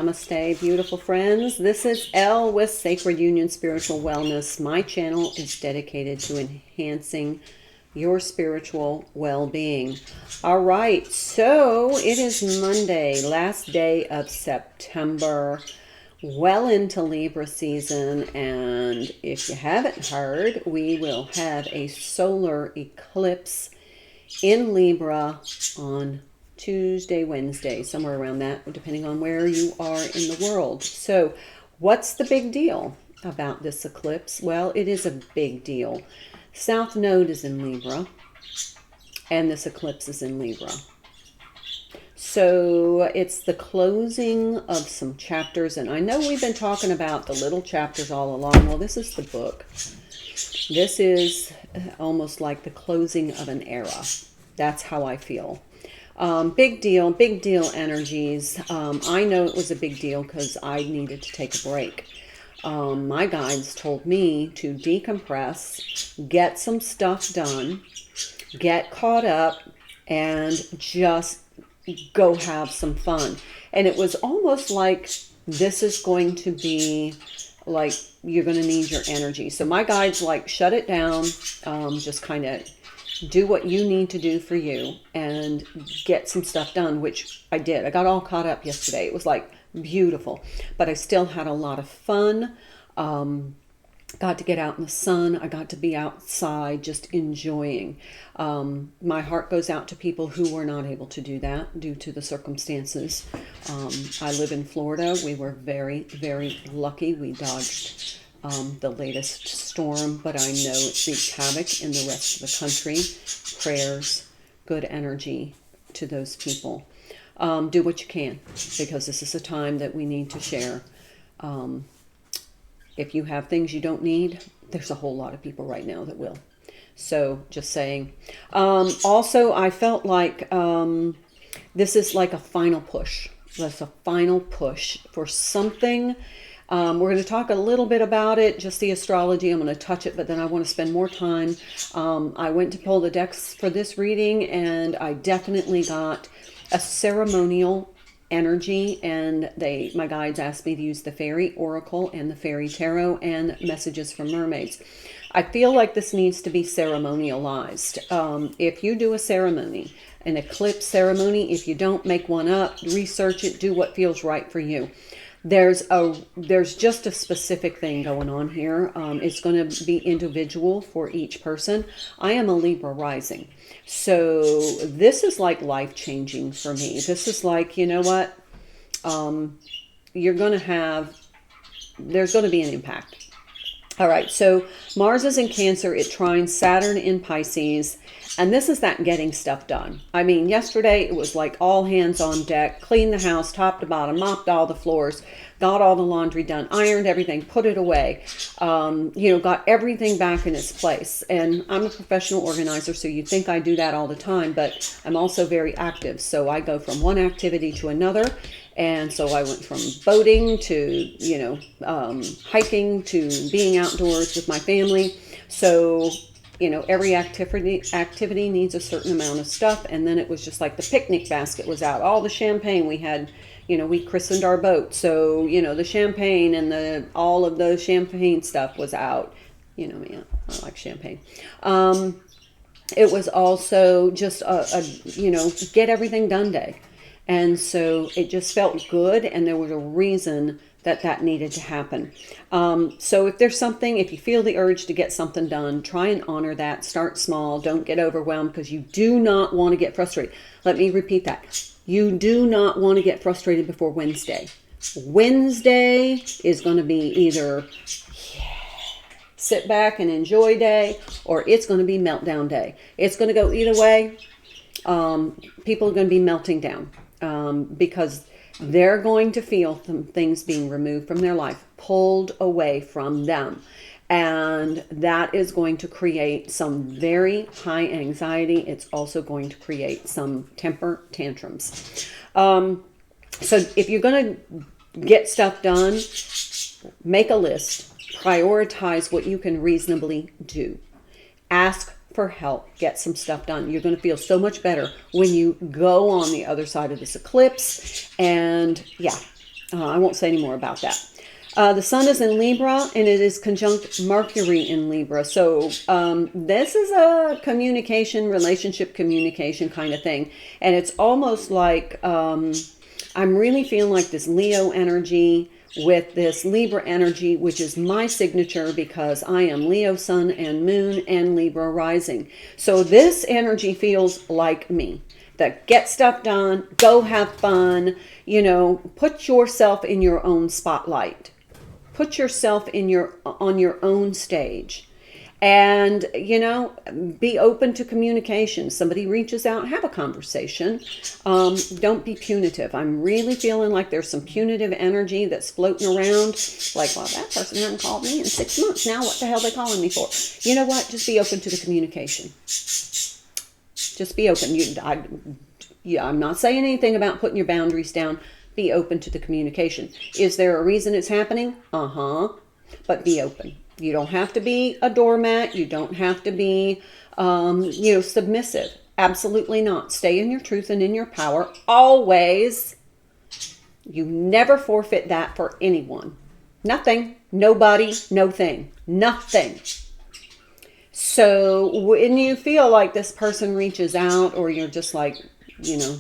Namaste, beautiful friends. This is Elle with Sacred Union Spiritual Wellness. My channel is dedicated to enhancing your spiritual well-being. All right, so it is Monday, last day of September, well into Libra season, and if you haven't heard, we will have a solar eclipse in Libra on Tuesday, Wednesday, somewhere around that, depending on where you are in the world. So what's the big deal about this eclipse? Well, it is a big deal. South Node is in Libra, and this eclipse is in Libra. So it's the closing of some chapters, and I know we've been talking about the little chapters all along. Well, this is the book. This is almost like the closing of an era. That's how I feel. Big deal energies. I know it was a big deal because I needed to take a break. My guides told me to decompress, get some stuff done, get caught up, and just go have some fun. And it was almost like this is going to be like you're going to need your energy. So my guides like shut it down, just kind of do what you need to do for you and get some stuff done, which I did. I got all caught up yesterday. It was like beautiful, but I still had a lot of fun. Got to get out in the sun. I got to be outside just enjoying. My heart goes out to people who were not able to do that due to the circumstances. I live in Florida. We were very, very lucky. We dodged the latest storm, but I know it wreaked havoc in the rest of the country. Prayers, good energy to those people. Do what you can, because this is a time that we need to share. If you have things you don't need, there's a whole lot of people right now that will. So just saying. Also, I felt like this is like a final push. That's a final push for something. We're going to talk a little bit about it, just the astrology. I'm going to touch it, but then I want to spend more time. I went to pull the decks for this reading, and I definitely got a ceremonial energy, and my guides asked me to use the fairy oracle and the fairy tarot and messages from mermaids. I feel like this needs to be ceremonialized. If you do a ceremony, an eclipse ceremony, if you don't, make one up, research it, do what feels right for you. There's just a specific thing going on here. It's going to be individual for each person. I am a Libra rising. So this is like life-changing for me. This is like, you know what? There's going to be an impact. All right, so Mars is in Cancer. It trines Saturn in Pisces. And this is that getting stuff done. I mean, yesterday it was like all hands on deck, cleaned the house top to bottom, mopped all the floors, got all the laundry done, ironed everything, put it away, got everything back in its place. And I'm a professional organizer, so you'd think I do that all the time, but I'm also very active. So I go from one activity to another. And so I went from boating to, hiking to being outdoors with my family. So every activity needs a certain amount of stuff. And then it was just like the picnic basket was out. All the champagne we had, we christened our boat. So, the champagne and all of the champagne stuff was out. Me, I like champagne. It was also just a get everything done day. And so it just felt good. And there was a reason that needed to happen. So if there's something, if you feel the urge to get something done, try and honor that. Start small. Don't get overwhelmed, because you do not want to get frustrated. Let me repeat that. You do not want to get frustrated before Wednesday. Wednesday is going to be either sit back and enjoy day, or it's going to be meltdown day. It's going to go either way. People are going to be melting down because they're going to feel some things being removed from their life, pulled away from them. And that is going to create some very high anxiety. It's also going to create some temper tantrums. So if you're going to get stuff done, make a list. Prioritize what you can reasonably do. Ask for help. Get some stuff done. You're going to feel so much better when you go on the other side of this eclipse. And yeah, I won't say any more about that. The sun is in Libra, and it is conjunct Mercury in Libra. So this is a communication, relationship communication kind of thing. And it's almost like I'm really feeling like this Leo energy with this Libra energy, which is my signature because I am Leo sun and moon and Libra rising. So this energy feels like me. That get stuff done, go have fun, you know, put yourself in your own spotlight. Put yourself on your own stage. And, you know, be open to communication. Somebody reaches out, have a conversation. Don't be punitive. I'm really feeling like there's some punitive energy that's floating around. Like, well, that person hasn't called me in 6 months. Now what the hell are they calling me for? You know what? Just be open to the communication. Just be open. I'm not saying anything about putting your boundaries down. Be open to the communication. Is there a reason it's happening? But be open. You don't have to be a doormat. You don't have to be, submissive. Absolutely not. Stay in your truth and in your power. Always. You never forfeit that for anyone. Nothing. Nobody. No thing. Nothing. So when you feel like this person reaches out, or you're just like, you know,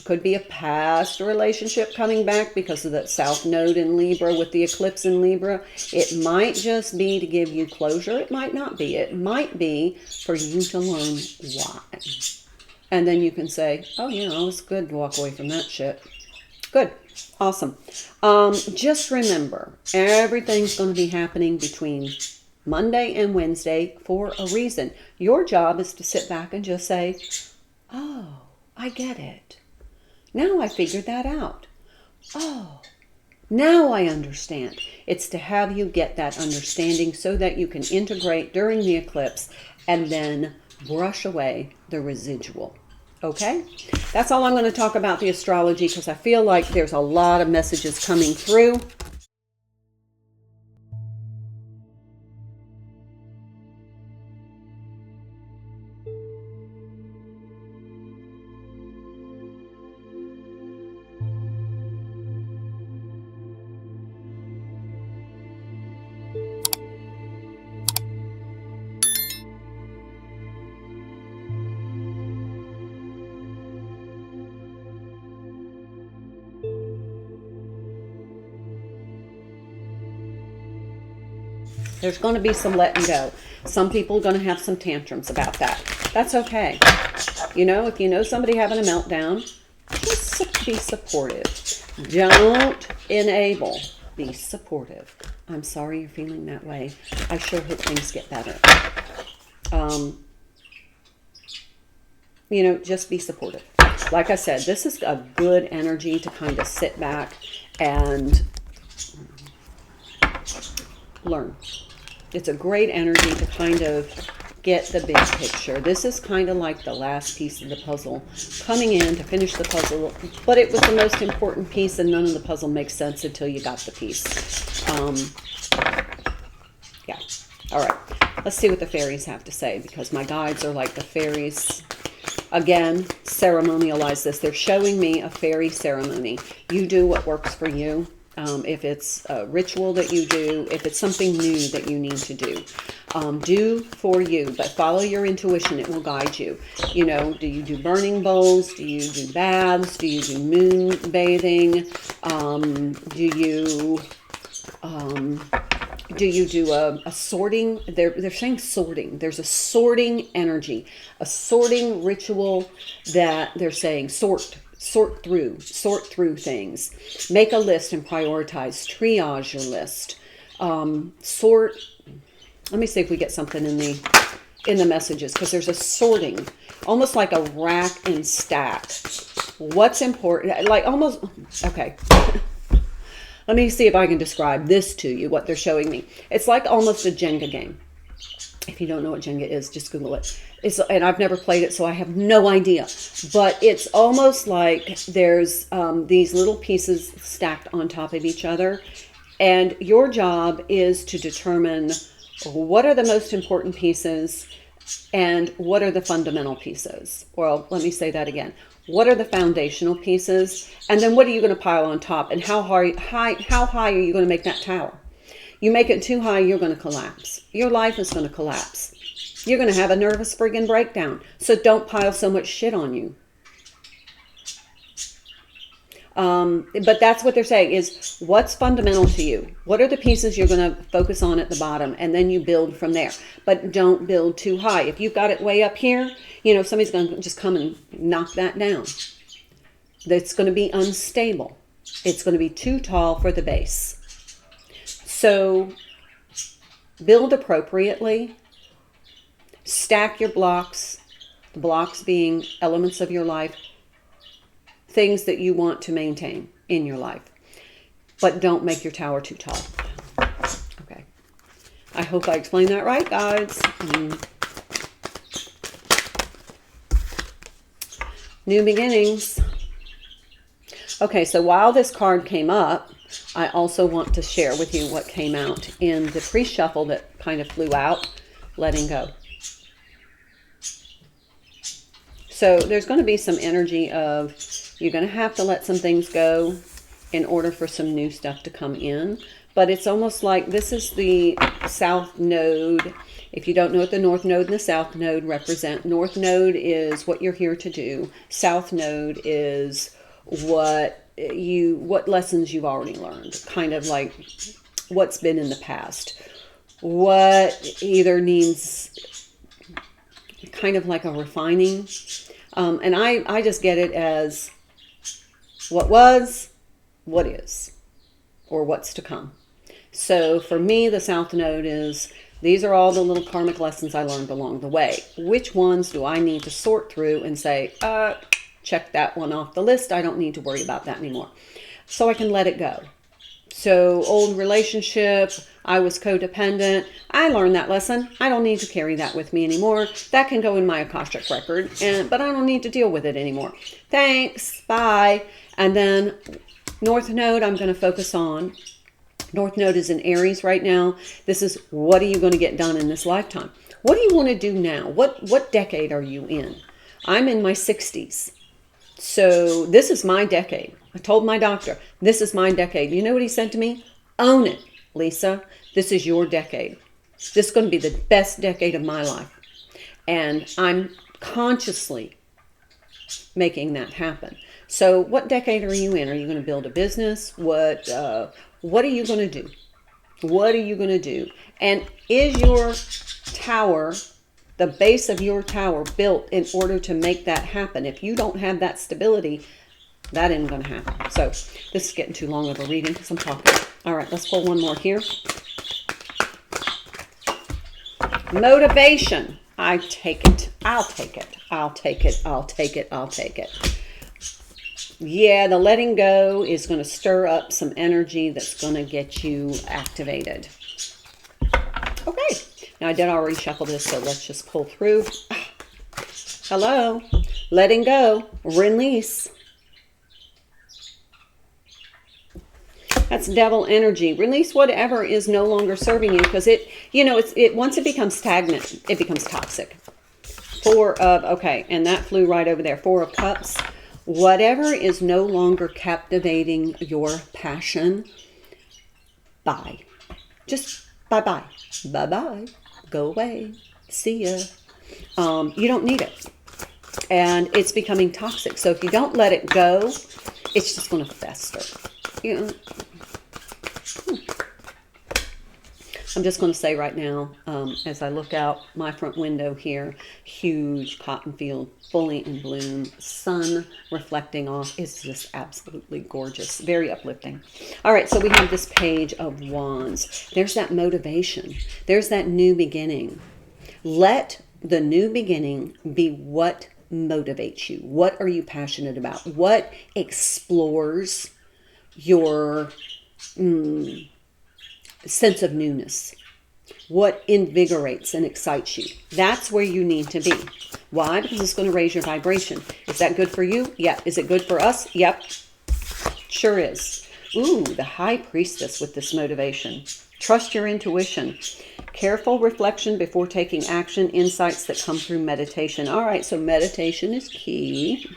could be a past relationship coming back because of that South Node in Libra with the eclipse in Libra. It might just be to give you closure. It might not be. It might be for you to learn why. And then you can say, oh, you know, it's good to walk away from that shit. Good. Awesome. Just remember, everything's going to be happening between Monday and Wednesday for a reason. Your job is to sit back and just say, oh, I get it. Now I figured that out. Oh, now I understand. It's to have you get that understanding so that you can integrate during the eclipse and then brush away the residual. Okay? That's all I'm going to talk about the astrology because I feel like there's a lot of messages coming through. There's going to be some letting go. Some people are going to have some tantrums about that. That's okay. You know, if you know somebody having a meltdown, just be supportive. Don't enable. Be supportive. I'm sorry you're feeling that way. I sure hope things get better. You know, just be supportive. Like I said, this is a good energy to kind of sit back and learn. It's a great energy to kind of get the big picture. This is kind of like the last piece of the puzzle coming in to finish the puzzle, but it was the most important piece, and none of the puzzle makes sense until you got the piece. Yeah. All right. Let's see what the fairies have to say, because my guides are like the fairies. Again, ceremonialize this. They're showing me a fairy ceremony. You do what works for you. If it's a ritual that you do, if it's something new that you need to do for you, but follow your intuition. It will guide you. You know, do you do burning bowls? Do you do baths? Do you do moon bathing? Do you do a sorting? They're saying sorting. There's a sorting energy, a sorting ritual that they're saying sort through things. Make a list and prioritize. Triage your list. Sort. Let me see if we get something in the messages, because there's a sorting, almost like a rack and stack. What's important? Like almost. Okay. Let me see if I can describe this to you, what they're showing me. It's like almost a Jenga game. If you don't know what Jenga is, just Google it. And I've never played it, so I have no idea. But it's almost like there's these little pieces stacked on top of each other. And your job is to determine what are the most important pieces and what are the fundamental pieces. Well, let me say that again. What are the foundational pieces? And then what are you going to pile on top? And how high are you going to make that tower? You make it too high, you're going to collapse. Your life is going to collapse. You're going to have a nervous friggin' breakdown. So don't pile so much shit on you. But that's what they're saying is what's fundamental to you. What are the pieces you're going to focus on at the bottom, and then you build from there. But don't build too high. If you've got it way up here, you know, somebody's going to just come and knock that down. That's going to be unstable. It's going to be too tall for the base. So build appropriately. Stack your blocks, the blocks being elements of your life, things that you want to maintain in your life. But don't make your tower too tall. Okay. I hope I explained that right, guys. New beginnings. Okay, so while this card came up, I also want to share with you what came out in the pre-shuffle that kind of flew out, letting go. So there's going to be some energy of you're going to have to let some things go in order for some new stuff to come in. But it's almost like this is the South Node. If you don't know what the North Node and the South Node represent, North Node is what you're here to do. South Node is what lessons you've already learned. Kind of like what's been in the past. What either needs kind of like a refining. And I just get it as what was, what is, or what's to come. So for me, the South Node is, these are all the little karmic lessons I learned along the way. Which ones do I need to sort through and say, check that one off the list. I don't need to worry about that anymore. So I can let it go. So old relationship, I was codependent. I learned that lesson. I don't need to carry that with me anymore. That can go in my Akashic record, but I don't need to deal with it anymore. Thanks, bye. And then North Node, I'm going to focus on. North Node is in Aries right now. This is what are you going to get done in this lifetime? What do you want to do now? What decade are you in? I'm in my 60s. So this is my decade. I told my doctor, this is my decade. You know what he said to me? Own it, Lisa. This is your decade. This is going to be the best decade of my life. And I'm consciously making that happen. So what decade are you in? Are you going to build a business? What are you going to do? What are you going to do? And is your tower, the base of your tower, built in order to make that happen? If you don't have that stability, that ain't going to happen. So this is getting too long of a reading because I'm talking. All right, let's pull one more here. Motivation. I take it. I'll take it. I'll take it. I'll take it. I'll take it. Yeah, the letting go is going to stir up some energy that's going to get you activated. Okay. Now, I did already shuffle this, so let's just pull through. Hello. Letting go. Release. That's devil energy. Release whatever is no longer serving you because once it becomes stagnant, it becomes toxic. Okay, and that flew right over there. 4 of Cups. Whatever is no longer captivating your passion, bye. Just bye-bye. Bye-bye. Go away. See ya. You don't need it. And it's becoming toxic. So if you don't let it go, it's just going to fester. I'm just going to say right now, as I look out my front window here, huge cotton field, fully in bloom, sun reflecting off. It's just absolutely gorgeous, very uplifting. All right, so we have this Page of Wands. There's that motivation. There's that new beginning. Let the new beginning be what motivates you. What are you passionate about? What explores your sense of newness? What invigorates and excites you? That's where you need to be. Why? Because it's going to raise your vibration. Is that good for you? Yeah. Is it good for us? Yep. Sure is. Ooh, the High Priestess with this motivation. Trust your intuition. Careful reflection before taking action. Insights that come through meditation. All right, so meditation is key.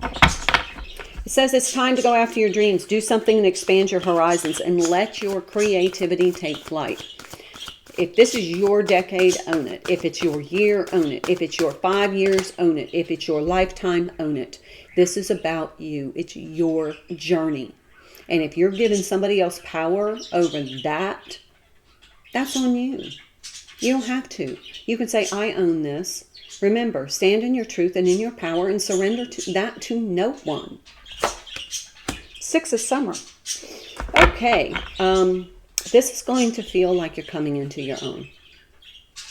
It says it's time to go after your dreams. Do something and expand your horizons and let your creativity take flight. If this is your decade, own it. If it's your year, own it. If it's your 5 years, own it. If it's your lifetime, own it. This is about you. It's your journey. And if you're giving somebody else power over that, that's on you. You don't have to. You can say, I own this. Remember, stand in your truth and in your power and surrender that to no one. 6 of summer. Okay. This is going to feel like you're coming into your own.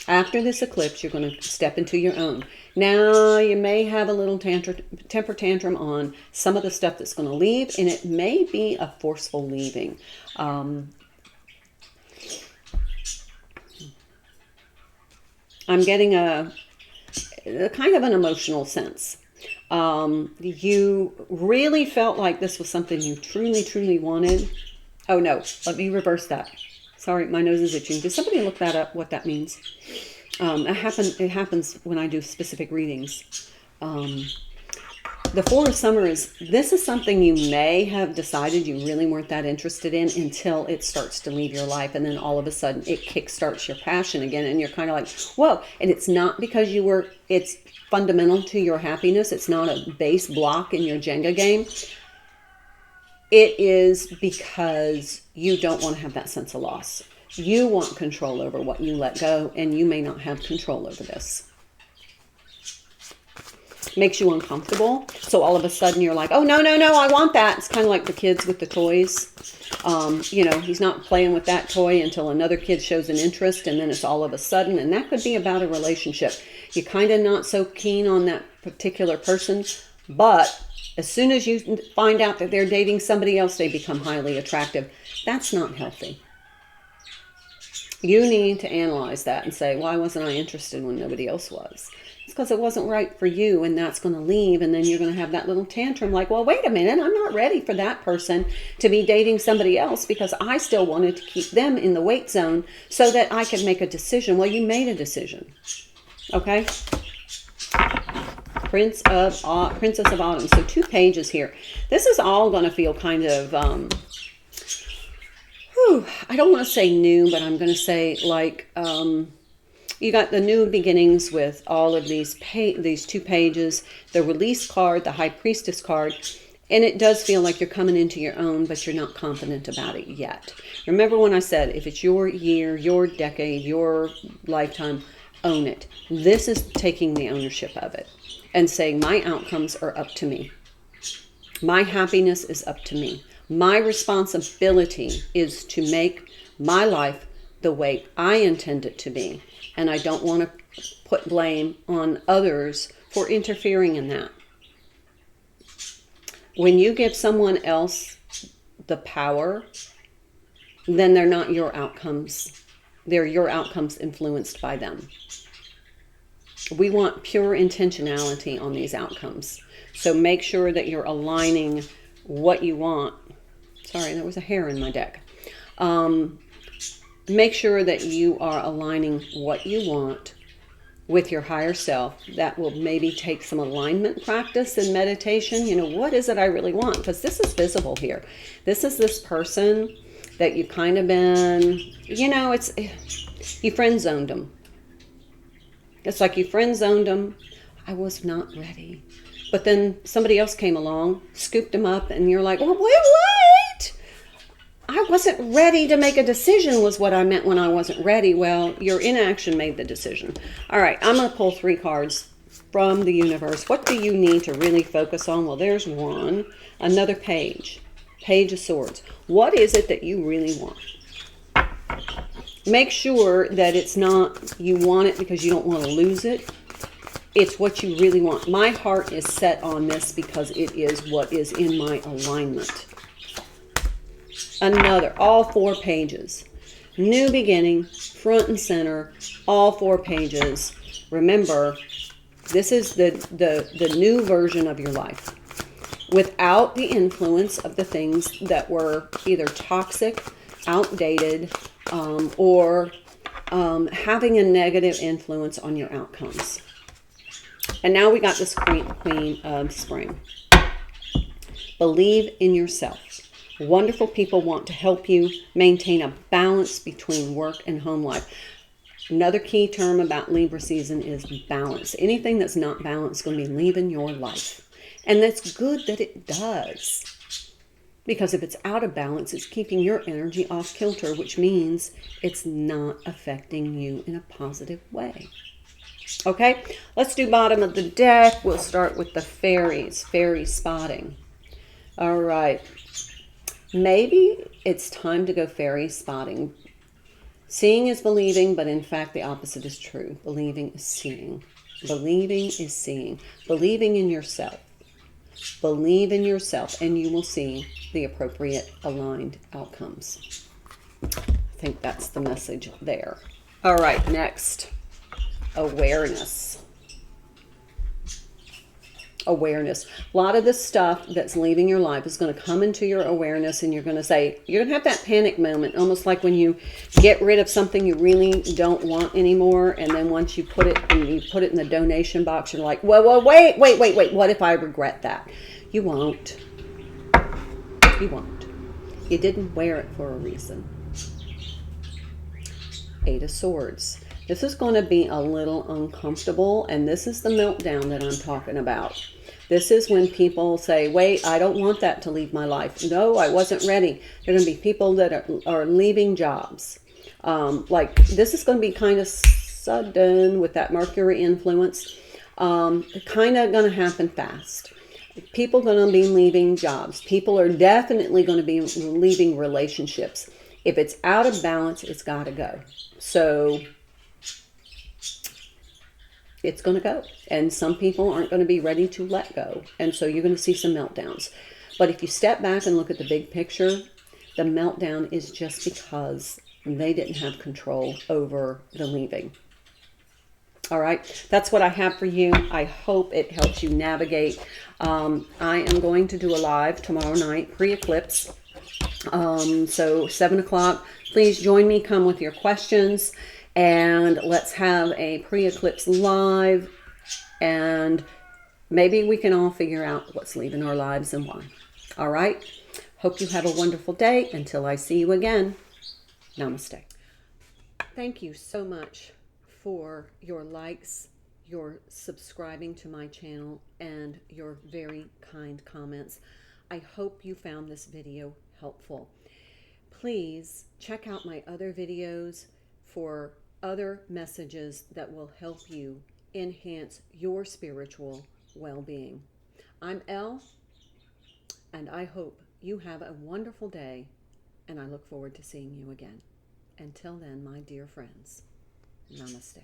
After this eclipse, you're going to step into your own. Now, you may have a little temper tantrum on some of the stuff that's going to leave, and it may be a forceful leaving. I'm getting a kind of an emotional sense. You really felt like this was something you truly, truly wanted. Oh, no. Let me reverse that. Sorry, my nose is itching. Did somebody look that up, what that means? It happens when I do specific readings. The 4 of summer this is something you may have decided you really weren't that interested in until it starts to leave your life. And then all of a sudden it kickstarts your passion again. And you're kind of like, whoa. And it's not because it's fundamental to your happiness. It's not a base block in your Jenga game. It is because you don't want to have that sense of loss. You want control over what you let go, and you may not have control over this. Makes you uncomfortable. So all of a sudden you're like, oh, no, I want that. It's kind of like the kids with the toys. He's not playing with that toy until another kid shows an interest, and then it's all of a sudden. And that could be about a relationship. You're kind of not so keen on that particular person, but as soon as you find out that they're dating somebody else, they become highly attractive. That's not healthy. You need to analyze that and say, why wasn't I interested when nobody else was? It's because it wasn't right for you, and that's going to leave, and then you're going to have that little tantrum like, well, wait a minute, I'm not ready for that person to be dating somebody else because I still wanted to keep them in the wait zone so that I could make a decision. Well, you made a decision. Okay? Princess of Autumn. So 2 pages here. This is all going to feel kind of, I don't want to say new, but I'm going to say like, you got the new beginnings with all of these 2 pages, the release card, the High Priestess card, and it does feel like you're coming into your own, but you're not confident about it yet. Remember when I said, if it's your year, your decade, your lifetime, own it. This is taking the ownership of it and saying, my outcomes are up to me. My happiness is up to me. My responsibility is to make my life the way I intend it to be. And I don't want to put blame on others for interfering in that. When you give someone else the power, then they're not your outcomes. They're your outcomes influenced by them. We want pure intentionality on these outcomes. So make sure that you're aligning what you want. Sorry, there was a hair in my deck. Make sure that you are aligning what you want with your higher self. That will maybe take some alignment practice and meditation. What is it I really want? Because this is visible here. This is this person that you've kind of been, you friend zoned them. It's like you friend zoned them. I was not ready. But then somebody else came along, scooped them up, and you're like, well, wait. I wasn't ready to make a decision was what I meant when I wasn't ready. Well, your inaction made the decision. All right, I'm going to pull 3 cards from the universe. What do you need to really focus on? Well, there's one. Another page. Page of Swords. What is it that you really want? Make sure that it's not you want it because you don't want to lose it. It's what you really want. My heart is set on this because it is what is in my alignment. Another, all 4 pages. New beginning, front and center, all 4 pages. Remember, this is the new version of your life. Without the influence of the things that were either toxic, outdated, or having a negative influence on your outcomes. And now we got this Queen of Spring. Believe in yourself. Wonderful people want to help you maintain a balance between work and home life. Another key term about Libra season is balance. Anything that's not balanced is going to be leaving your life. And that's good that it does. Because if it's out of balance, it's keeping your energy off kilter, which means it's not affecting you in a positive way. Okay, let's do bottom of the deck. We'll start with the fairies, fairy spotting. All right. Maybe it's time to go fairy spotting. Seeing is believing, but in fact the opposite is true. Believing is seeing. Believing is seeing. Believing in yourself. Believe in yourself and you will see the appropriate aligned outcomes. I think that's the message there. All right, next. Awareness. Awareness. A lot of this stuff that's leaving your life is going to come into your awareness, and you're going to say, you're going to have that panic moment, almost like when you get rid of something you really don't want anymore, and then once you put it in the donation box, you're like, whoa, wait, what if I regret that? You won't. You won't. You didn't wear it for a reason. Eight of Swords. This is going to be a little uncomfortable, and this is the meltdown that I'm talking about. This is when people say, wait, I don't want that to leave my life. No, I wasn't ready. There are going to be people that are leaving jobs. Like, this is going to be kind of sudden with that Mercury influence. Kind of going to happen fast. People are going to be leaving jobs. People are definitely going to be leaving relationships. If it's out of balance, it's got to go. So it's going to go. And some people aren't going to be ready to let go. And so you're going to see some meltdowns. But if you step back and look at the big picture, the meltdown is just because they didn't have control over the leaving. All right, that's what I have for you. I hope it helps you navigate. I am going to do a live tomorrow night, pre-eclipse. So 7 o'clock, please join me, come with your questions, and let's have a pre-eclipse live, and maybe we can all figure out what's leaving our lives and why. All right, hope you have a wonderful day. Until I see you again, namaste. Thank you so much for your likes, your subscribing to my channel, and your very kind comments. I hope you found this video helpful. Please check out my other videos for other messages that will help you enhance your spiritual well-being. I'm Elle, and I hope you have a wonderful day, and I look forward to seeing you again. Until then, my dear friends, namaste.